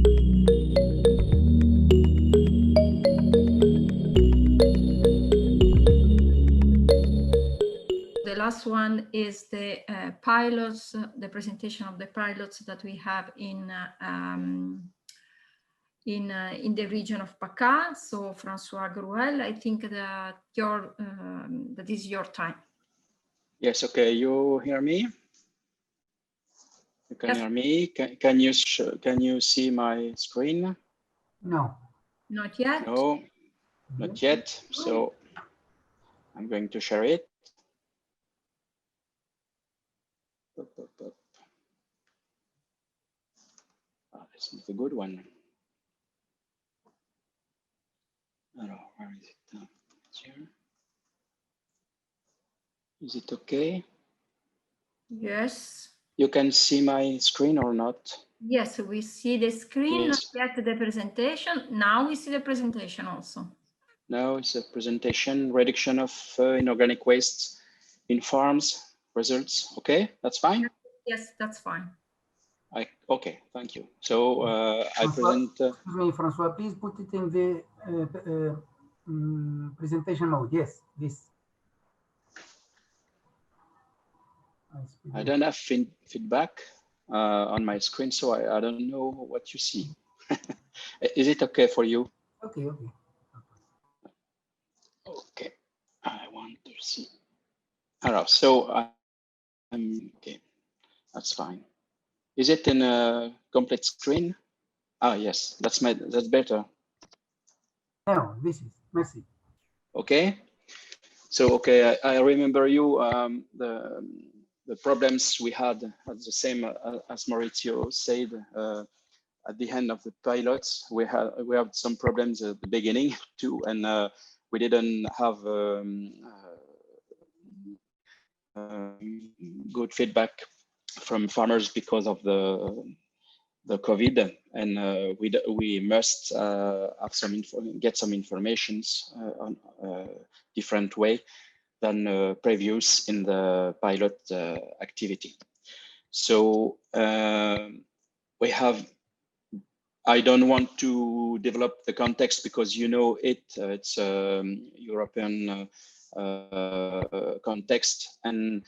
The last one is the pilots, the presentation of the pilots that we have in the region of PACA. So François Groelle, I think that that is your time. Yes, okay, you hear me? You can Yes. hear me? Can you see my screen? No. Not yet? No, not yet. So I'm going to share it. This is a good one. Alors, where is it? It's here. Is it okay? Yes. You can see my screen or not? Yes, we see the screen, Yes. not yet the presentation. Now we see the presentation also. Now it's a presentation, reduction of inorganic waste in farms, results. Okay, that's fine? Yes, that's fine. Okay, thank you. So I present. Excuse me, François, please put it in the presentation mode. Yes, this. I don't have feedback on my screen, so I don't know what you see. Is it okay for you? Okay, okay. Okay, I want to see. All right, so I'm okay. That's fine. Is it in a complete screen? Ah, yes, that's better. No, this is merci. Okay. So okay, I remember you the problems we had at the same as Maurizio said at the end of the pilots. We had some problems at the beginning too, and we didn't have good feedback from farmers because of the COVID, and we must have get some informations on different way than previous in the pilot activity. So we have. I don't want to develop the context because you know it's European context, and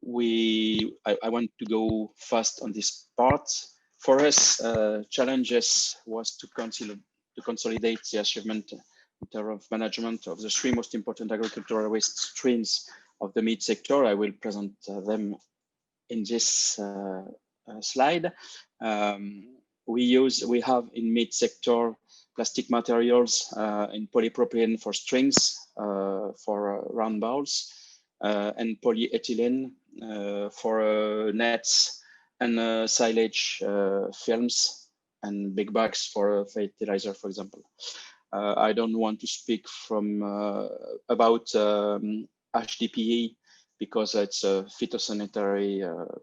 I want to go fast on this part. For us, challenges was to consolidate the achievement in terms of management of the three most important agricultural waste streams of the meat sector. I will present them in this slide. We have in meat sector plastic materials in polypropylene for strings for round balls and polyethylene for nets and silage films and big bags for fertilizer, for example. I don't want to speak from about HDPE because it's a phytosanitary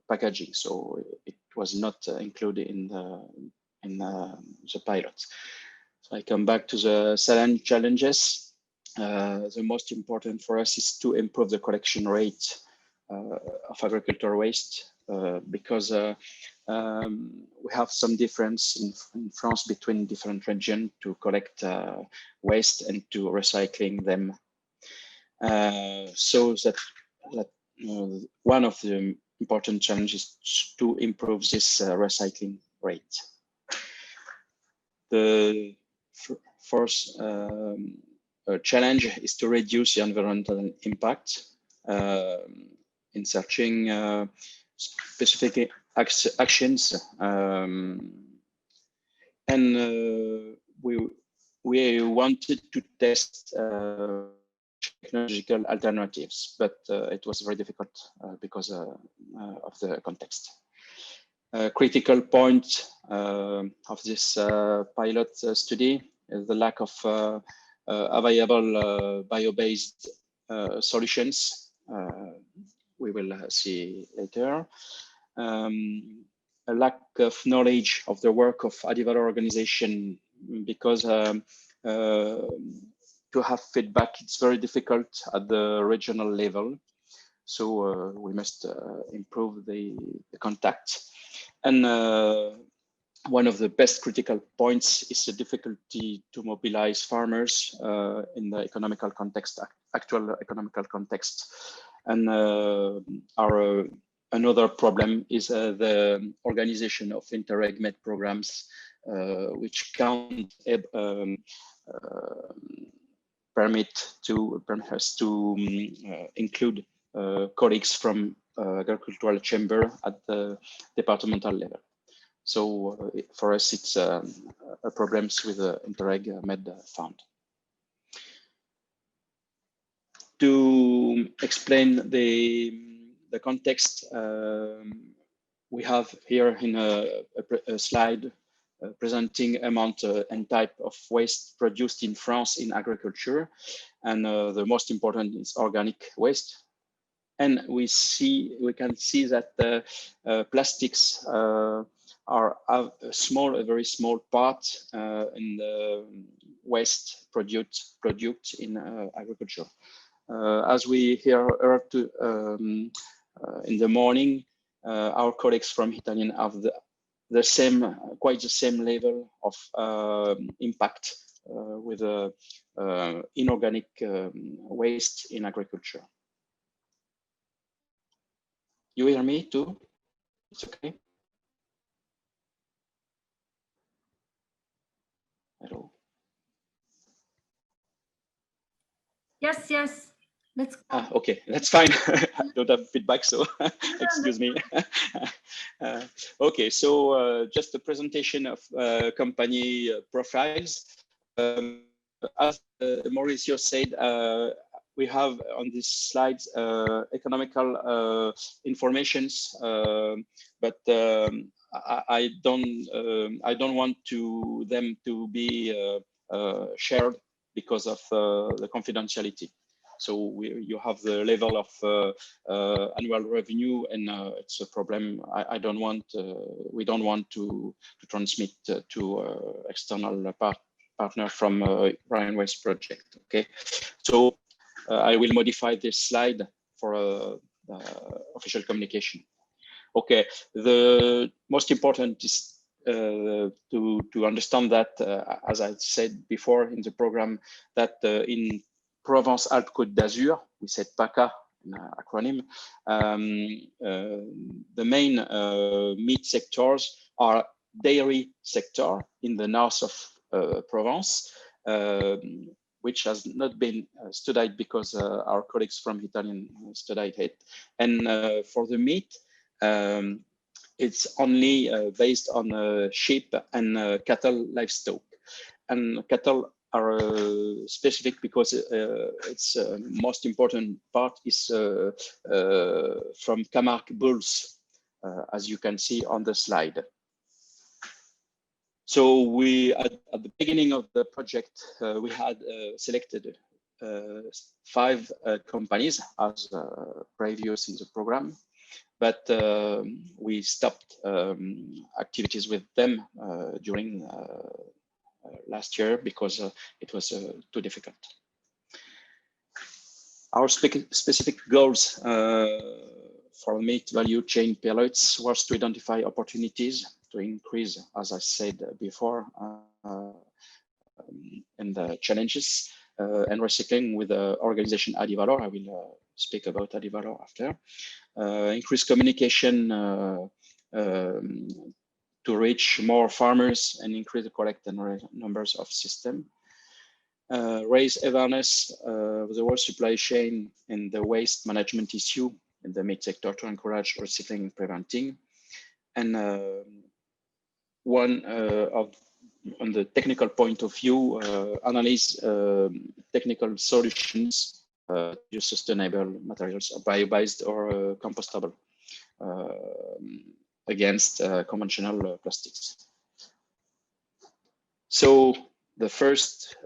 packaging, so it was not included in the pilots. So I come back to the challenges. The most important for us is to improve the collection rate of agricultural waste because we have some difference in France between different regions to collect waste and to recycling them. So that one of the important challenges to improve this recycling rate. The first challenge is to reduce the environmental impact in searching specific actions, and we wanted to test technological alternatives, but it was very difficult because of the context. Critical point of this pilot study is the lack of available bio-based solutions. We will see later. A lack of knowledge of the work of added value organization because to have feedback, it's very difficult at the regional level. So we must improve the contact. And one of the best critical points is the difficulty to mobilize farmers in the economical context, actual economical context. And another problem is the organization of Interreg-MED programs, which can't permit us to include colleagues from agricultural chamber at the departmental level. So for us, it's a problems with the Interreg-MED fund. To explain the context, we have here in a slide presenting amount and type of waste produced in France in agriculture, and the most important is organic waste. And we can see that plastics are a very small part in the waste produced in agriculture. As we heard in the morning, our colleagues from Italian have quite the same level of impact with inorganic waste in agriculture. You hear me too? It's okay. Hello. Yes, yes. Let's go. Okay, that's fine. I don't have feedback, so excuse me. Okay, so just a presentation of company profiles. As Mauricio said, we have on these slides economical informations, but I don't want them to be shared because of the confidentiality. So you have the level of annual revenue, and it's a problem. We don't want to transmit to external partner from REINWASTE project. Okay, so I will modify this slide for official communication. Okay, the most important is to understand that, as I said before in the program, that in Provence-Alpes-Côte d'Azur, we said PACA, an acronym, the main meat sectors are dairy sector in the north of Provence, which has not been studied because our colleagues from Italian studied it. And for the meat, it's only based on sheep and cattle livestock. And cattle are specific because its most important part is from Camargue bulls, as you can see on the slide. So we, at the beginning of the project, we had selected 5 companies as previous in the program, but we stopped activities with them during last year because it was too difficult. Our specific goals for meat value chain pilots was to identify opportunities to increase, as I said before, and the challenges and recycling with the organization Adivalor. I will speak about Adivalor after. Increase communication to reach more farmers and increase the correct numbers of system. Raise awareness of the whole supply chain and the waste management issue in the meat sector to encourage recycling and preventing. And on the technical point of view, analyze technical solutions to use sustainable materials, bio-based or compostable, against conventional plastics. So the first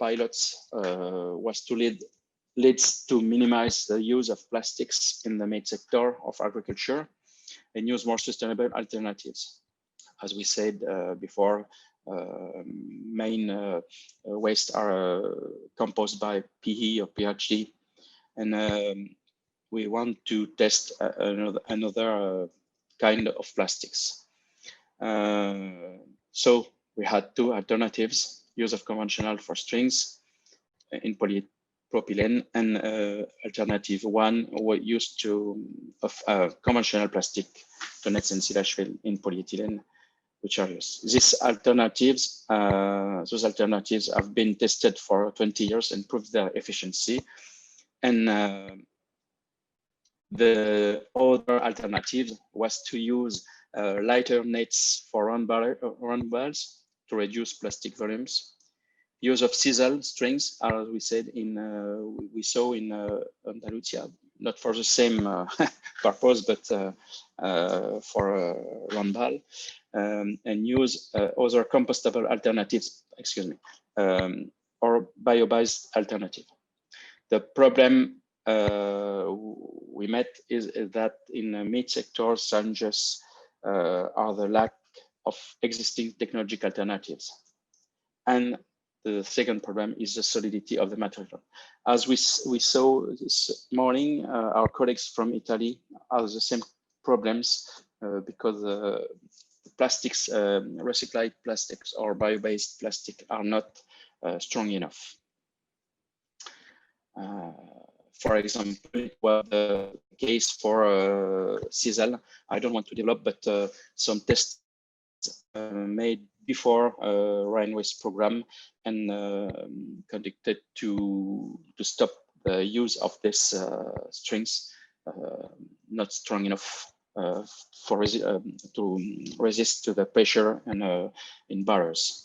pilots was to leads to minimize the use of plastics in the meat sector of agriculture and use more sustainable alternatives. As we said before, main waste are composed by PE or PHD, and we want to test another kind of plastics. So we had two alternatives: use of conventional for strings in polypropylene, and alternative one was used of conventional plastic to nets and silage fill in polyethylene, which are used. These alternatives, those alternatives have been tested for 20 years and proved their efficiency. And the other alternative was to use lighter nets for round balls to reduce plastic volumes. Use of sisal strings, as we said we saw in Andalusia, not for the same purpose, but for round ball, and use other compostable alternatives, or bio-based alternative. The problem we met is that in the meat sector, challenges are the lack of existing technological alternatives. And the second problem is the solidity of the material. As we saw this morning, our colleagues from Italy have the same problems because the plastics, recycled plastics or bio-based plastic are not strong enough. For example, it was the case for sisal. I don't want to develop, but some tests made before REINWASTE program and conducted to stop the use of this strings, not strong enough to resist to the pressure and in barriers.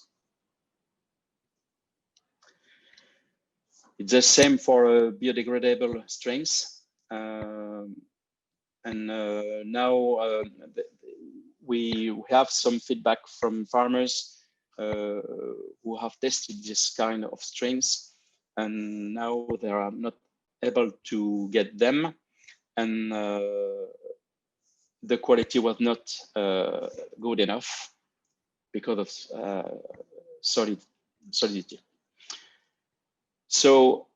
It's the same for biodegradable strings, and now we have some feedback from farmers who have tested this kind of strings, and now they are not able to get them, and the quality was not good enough because of solidity. So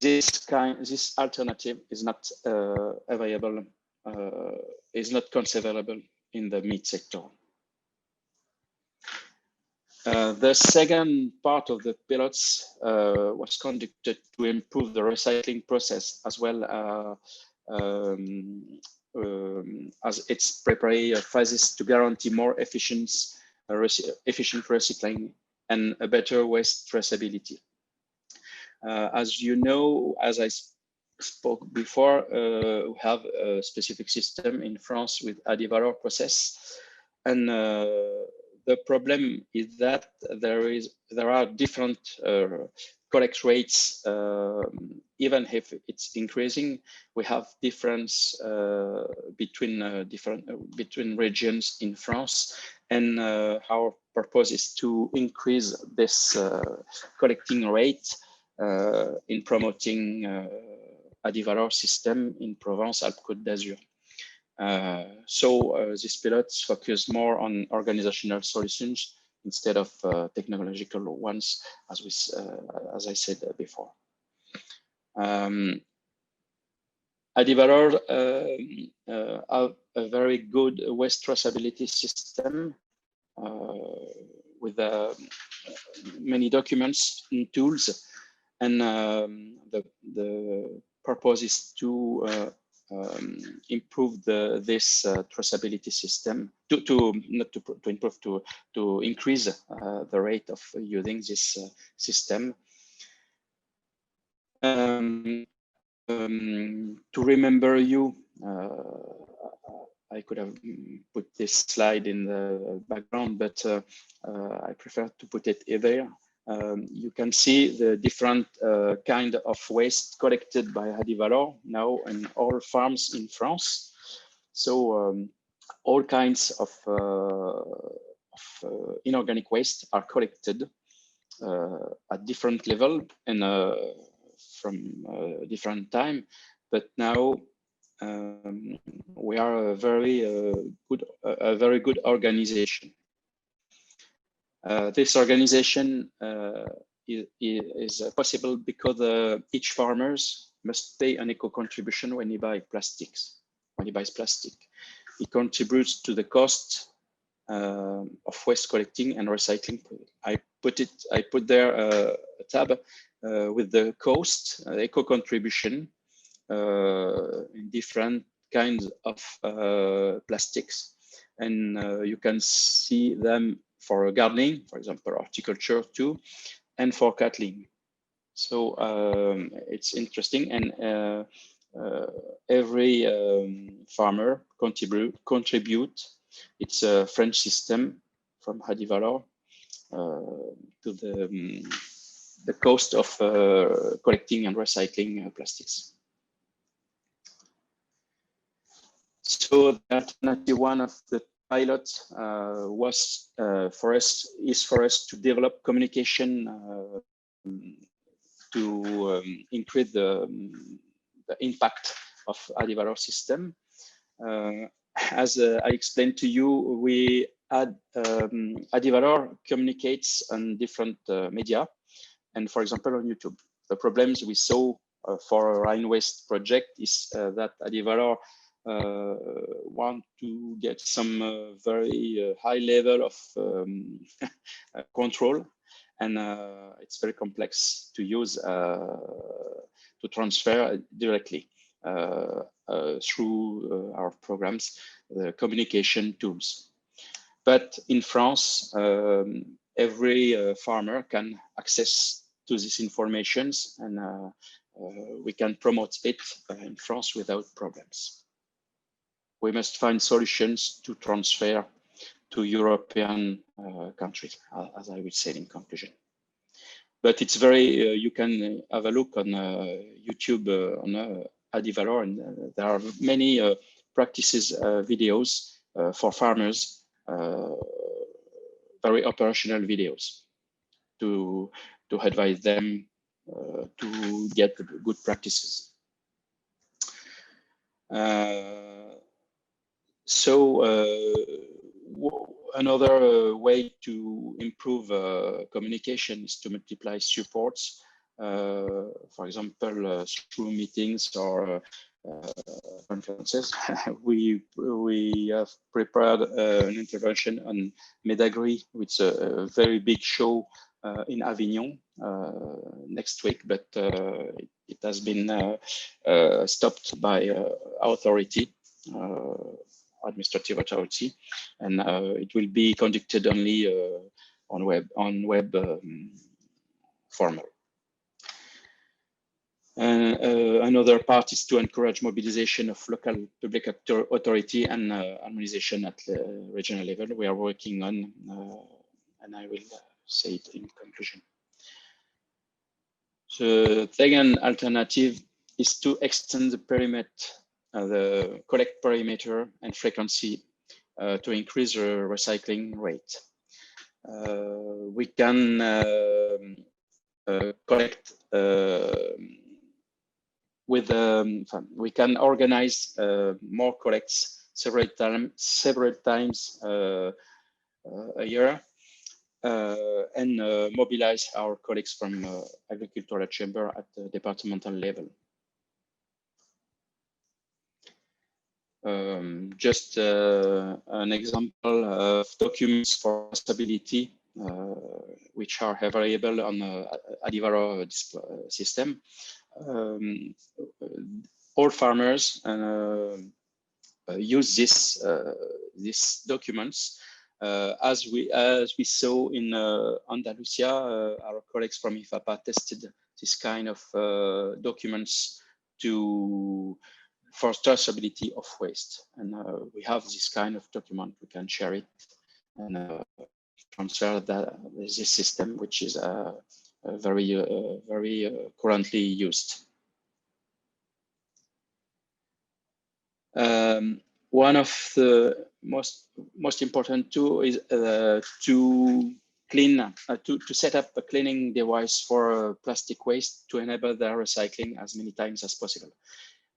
this alternative is not available, is not conceivable in the meat sector. The second part of the pilots was conducted to improve the recycling process as well as its preparatory phases to guarantee more efficient recycling and a better waste traceability. As you know, as I spoke before, we have a specific system in France with Adivalor process, and the problem is that there are different collect rates. Even if it's increasing, we have difference between regions in France, and our purpose is to increase this collecting rate in promoting Adivalor system in Provence-Alpes-Côte d'Azur. So these pilots focus more on organizational solutions instead of technological ones, as I said before. Adivalor have a very good waste traceability system with many documents and tools, and the purpose is to improve this traceability system to increase the rate of using this system. To remember you, I could have put this slide in the background, but I prefer to put it here. You can see the different kind of waste collected by Adivalor now in all farms in France. So all kinds of inorganic waste are collected at different level and from different time. But now we are a very good organization. This organization is possible because each farmers must pay an eco contribution when he buys plastics. When he buys plastic, it contributes to the cost of waste collecting and recycling. I put there a tab with the cost, eco contribution in different kinds of plastics, and you can see them for gardening, for example, horticulture too, and for cattling. So it's interesting, and every farmer contribute. It's a French system from Hadivalor to the cost of collecting and recycling plastics. So the alternative one of the pilot was for us to develop communication to increase the impact of Hadivalor system. As I explained to you, we had Hadivalor communicates on different media, and for example on YouTube. The problems we saw for a REINWASTE project is that Hadivalor want to get some very high level of control, and it's very complex to use to transfer directly through our programs, the communication tools. But in France, every farmer can access to these informations, and we can promote it in France without problems. We must find solutions to transfer to European countries, as I would say in conclusion. But it's very, you can have a look on YouTube on Hadivalor, and there are many practices videos for farmers, very operational videos to advise them to get good practices. So another way to improve communication is to multiply supports, for example, through meetings or conferences. we have prepared an intervention on Medagri, which is a very big show in Avignon next week, but it has been stopped by authority, administrative authority, and it will be conducted only on web format. And another part is to encourage mobilization of local public authority and harmonization at the regional level. We are working on, and I will say it in conclusion. The second alternative is to extend the perimeter, the collect perimeter and frequency to increase the recycling rate. We can collect with we can organize more collects several times a year, and mobilize our colleagues from agricultural chamber at the departmental level. Just an example of documents for stability, which are available on Hadivalor system. All farmers use these documents. As we saw in Andalusia, our colleagues from IFAPA tested this kind of documents for traceability of waste, and we have this kind of document. We can share it and transfer this system, which is very currently used. One of the most important too is to clean, to set up a cleaning device for plastic waste to enable their recycling as many times as possible.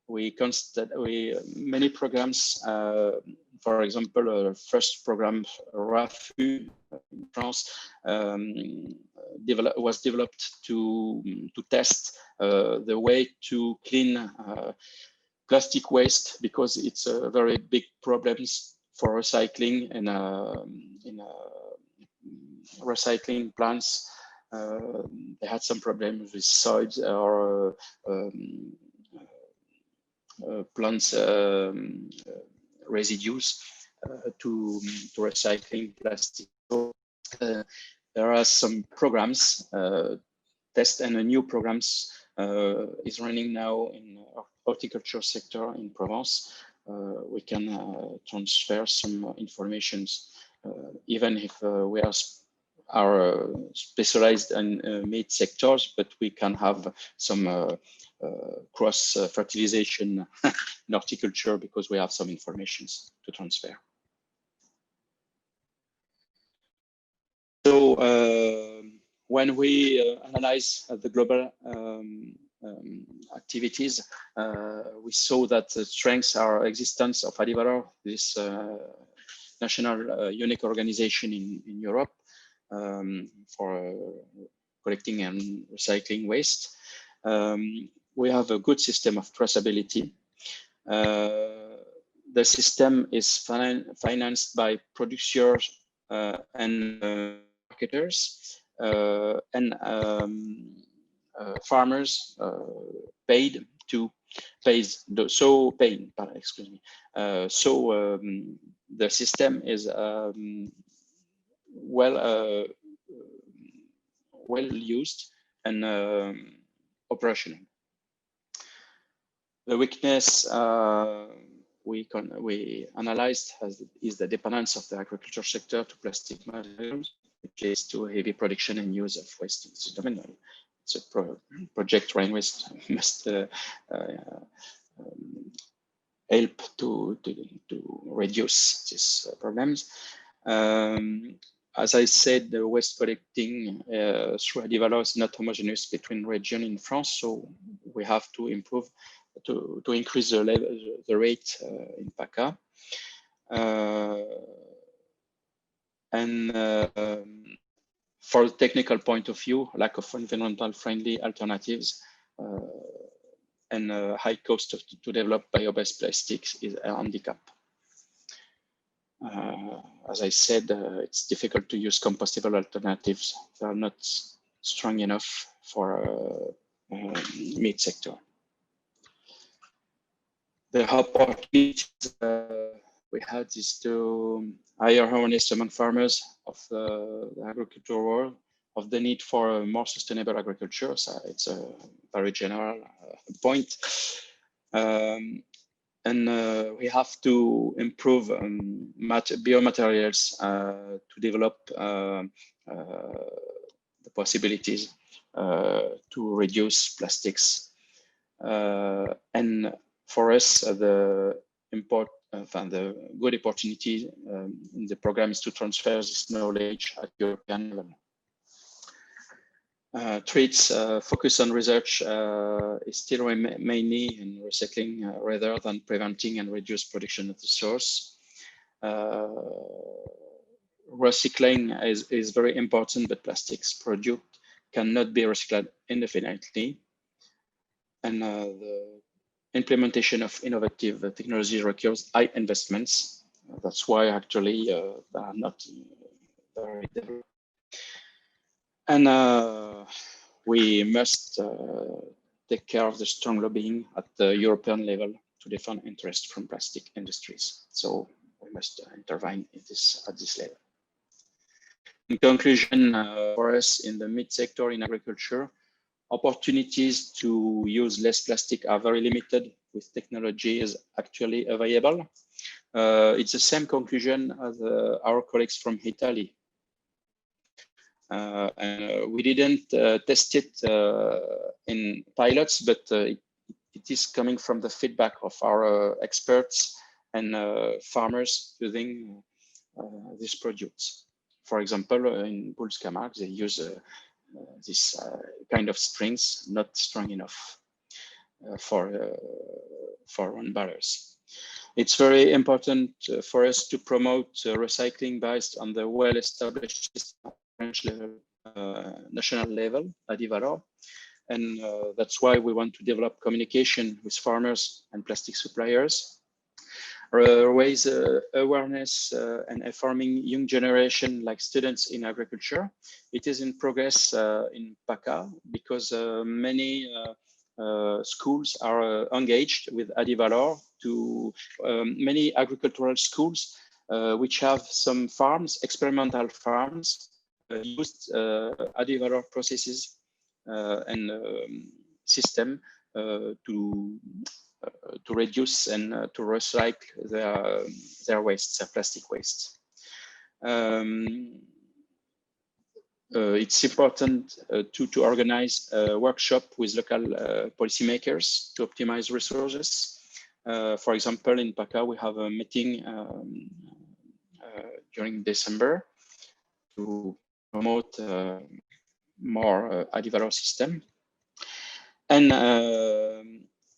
Many programs, for example, first program RAFU in France was developed to test the way to clean plastic waste, because it's a very big problem for recycling, and in recycling plants. They had some problems with soils or plants residues to recycling plastic. So there are some programs, test and new programs is running now in horticulture sector in Provence. We can transfer some information, even if we are specialized in meat sectors, but we can have some cross fertilization in horticulture, because we have some information to transfer. So when we analyze the global activities, we saw that the strengths are existence of Adivalor, this national unique organization in Europe for collecting and recycling waste. We have a good system of traceability. The system is financed by producers and marketers, and farmers paid to the system is well used and operational. The weakness we analyzed is the dependence of the agriculture sector to plastic materials, which is to heavy production and use of waste. It's a project REINWASTE must help to reduce these problems. As I said, the waste collecting through Adivalor is not homogeneous between regions in France, so we have to improve to increase the level, the rate in PACA. For the technical point of view, lack of environmental friendly alternatives and high cost to develop bio-based plastics is a handicap. As I said, it's difficult to use compostable alternatives. They are not strong enough for meat sector. The opportunities we had is to higher awareness among farmers of the agricultural world of the need for a more sustainable agriculture. So it's a very general point. And we have to improve biomaterials to develop the possibilities to reduce plastics. And for us, the good opportunity in the program is to transfer this knowledge at European level. Treats focus on research is still mainly in recycling rather than preventing and reduce production at the source. Recycling is very important, but plastics produced cannot be recycled indefinitely. And the implementation of innovative technology requires high investments. That's why actually they are not very developed. And we must take care of the strong lobbying at the European level to defend interest from plastic industries. So we must intervene at this level. In conclusion, for us in the meat sector in agriculture, opportunities to use less plastic are very limited with technologies actually available. It's the same conclusion as our colleagues from Italy. We didn't test it in pilots, but it is coming from the feedback of our experts and farmers using these products. For example, in Bulls Camargue, they use this kind of strings not strong enough for round barrels. It's very important for us to promote recycling based on the well-established system French level, national level, Adivalor. And that's why we want to develop communication with farmers and plastic suppliers, raise awareness and informing young generation like students in agriculture. It is in progress in PACA because many schools are engaged with Adivalor to many agricultural schools which have some farms, experimental farms, used Adivalor processes and system to reduce and to recycle their wastes, their plastic wastes. It's important to organize a workshop with local policymakers to optimize resources. For example, in PACA, we have a meeting during December to promote more Adivalor system. And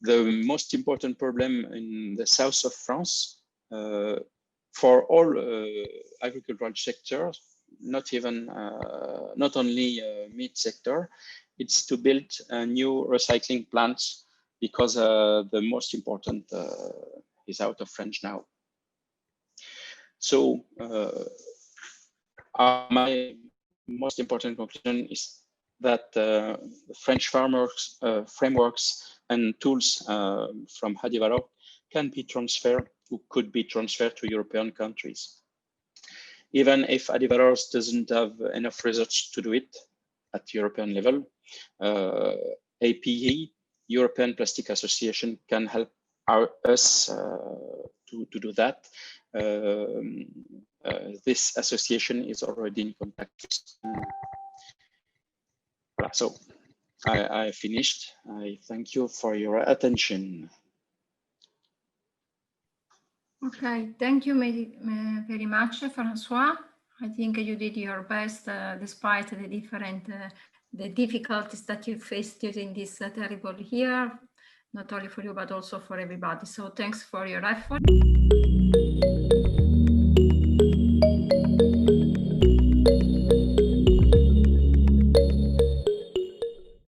the most important problem in the south of France for all agricultural sectors, not only meat sector, it's to build a new recycling plants because the most important is out of French now. So my most important conclusion is that the French farmers frameworks and tools from Adivalor can be transferred, or could be transferred to European countries. Even if Adivalor doesn't have enough research to do it at European level, APE, European Plastic Association, can help us to do that. This association is already in contact. So I finished. I thank you for your attention. Okay, thank you very much, François. I think you did your best despite the the difficulties that you faced during this terrible year, not only for you, but also for everybody. So thanks for your effort.